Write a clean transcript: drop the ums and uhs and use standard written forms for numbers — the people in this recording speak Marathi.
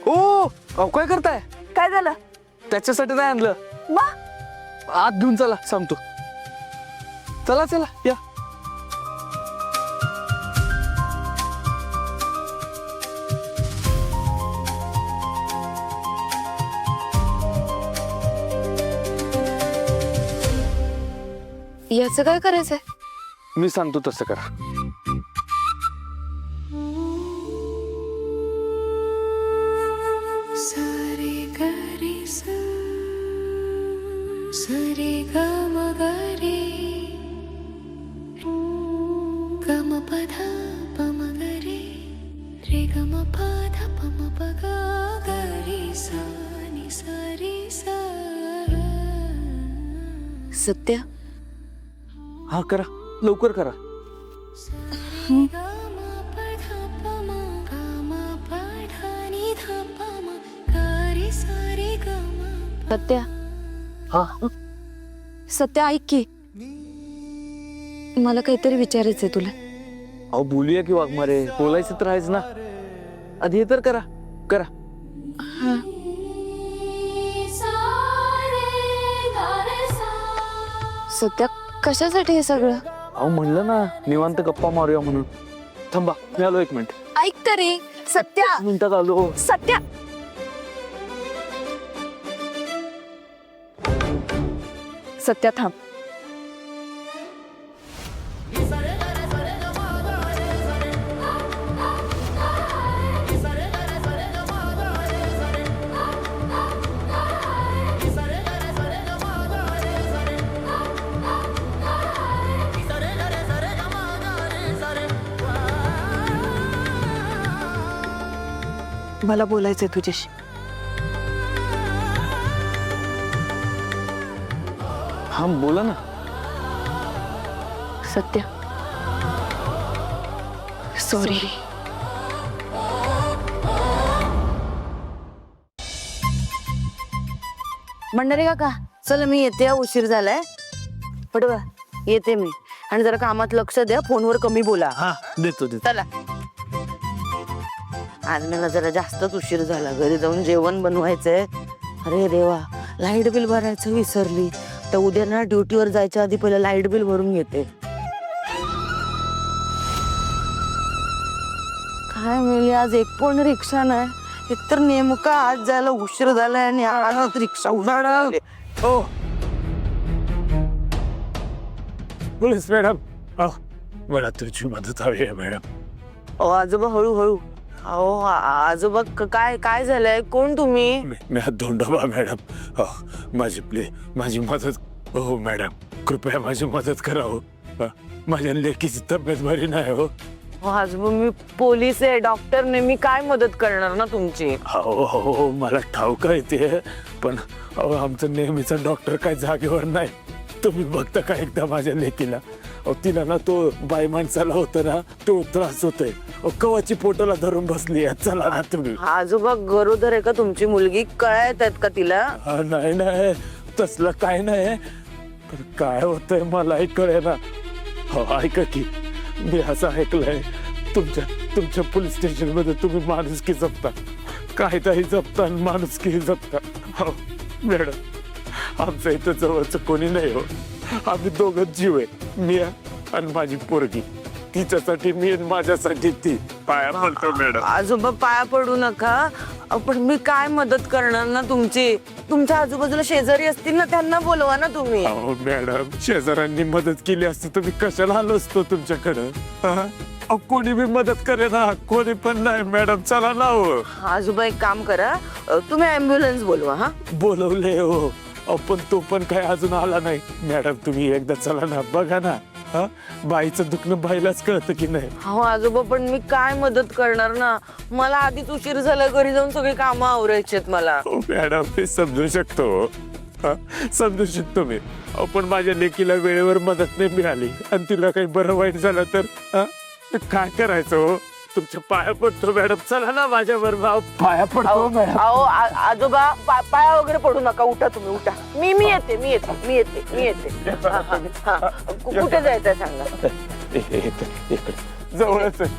ओ अहो काय करताय? काय झालं? त्याच्यासाठी नाही आणलं. मग आत घेऊन चला सांगतो. चला चला या. याचं काय करायचंय? मी सांगतो तसं करा. सारे गरे सरे गम गरे गम पधा पम गरे रे गम पधा पम पग गरे सा नि सरे सा. सत्य, हा करा लवकर करा. सत्या, हा सत्या ऐक की, मला काहीतरी विचारायचंय तुला. अहो बोलूया की वाघमारे, बोलायचं तर आहेच ना. आधी हे तर करा करा. सत्या, कशासाठी हे सगळं? अहो म्हणलं ना निवांत गप्पा मारूया म्हणून. थांबा मी आलो 1 मिनिट. ऐक तरी सत्या. मिनिटात आलो. सत्या, सत्या थांब. मला बोलायचंय तुझ्याशी. हा बोला ना. सत्या, सॉरी. भंडारे काका, चल मी येते, उशीर झालाय. पटवा येते मी. आणि जरा कामात लक्ष द्या, फोनवर कमी बोला. हा देतो देतो. चला. आज मला जरा जास्तच उशीर झाला, घरी जाऊन जेवण बनवायचंय. अरे देवा, लाईट बिल भरायचं विसरली. तर उद्या ना ड्युटीवर जायच्या आधी पहिलं लाईट बिल भरून घेते. काय मिळली आज एक पण रिक्षा नाही. एकतर नेमका आज जायला उशीर झालाय आणि आज रिक्षा उन्हाळा. हो पोलीस मॅडम, मला तुझी मदत हवी आहे मॅडम. अहो आजोबा हळूहळू. अहो आजोबा काय काय झालंय? कोण तुम्ही? मी धोंडोबा मॅडम. हो माझी मदत. हो मॅडम, कृपया माझी मदत करा. हो माझ्या लेकीची तब्येत बरी नाही. हो आजोबा मी पोलीस आहे, डॉक्टरने. मी काय मदत करणार ना तुमची? हो हो मला ठाऊक आहे ते, पण अहो आमचं नेहमीचा डॉक्टर काय जागेवर नाही. तुम्ही बघता का एकदा माझ्या लेकीला? अहो तिला ना तो बाई माणसाला होतं ना, तो त्रास होतोय. कवाची पोटाला धरून बसली. चला ना तुम्ही. आजोबा गरोदर आहे का तुमची मुलगी? कळायत आहेत का तिला? नाही नाही, तसलं काय नाही. पण काय होतंय मलाही कळेना. हो ऐका की, मी असं ऐकलंय तुमच्या पोलीस स्टेशन मध्ये तुम्ही माणुसकी जपता, कायदाही जपता आणि माणुसकी जपता. हो मॅडम, आमच्या इथं जवळचं कोणी नाही. हो आम्ही दोघंच जीव आहे, मी आणि माझी पोरगी. तिच्यासाठी मी आणि माझ्यासाठी ती. पाया पडतो मॅडम. आजोबा पाया पडू नका. पण मी काय मदत करणार ना तुमची? तुमच्या आजूबाजूला शेजारी असतील ना, त्यांना बोलवा ना तुम्ही. अहो मॅडम, शेजाऱ्यांनी मदत केली असती तर मी कशाला आलो असतो तुमच्याकडं? कोणी बी मदत करे ना, कोणी पण नाही मॅडम. चला ना. हो आजोबा एक काम करा, तुम्ही ऍम्ब्युलन्स बोलवा. हा बोलवले. हो पण तो पण काय अजून आला नाही. मॅडम तुम्ही एकदा चला ना, बघा ना. बाईचं दुखणं बाईलाच कळतं की नाही. हो आजोबा, पण मी काय मदत करणार ना? मला आधीच उशीर झाला, घरी जाऊन सगळी कामं आवरायची आहेत मला. हो मॅडम, मी समजू शकतो. समजू शकतो मी. पण माझ्या लेकीला वेळेवर मदत नाही मिळाली आणि तिला काही बरं वाईट झालं तर काय करायचं? हो तुमच्या पाया पडतो मॅडम. चला ना माझ्या बरोबर. पाया पडतो मॅडम. अहो आजोबा, पाया वगैरे पडू नका. उठा तुम्ही, उठा. मी येते. कुठे जायचंय सांगा. जवळच आहे.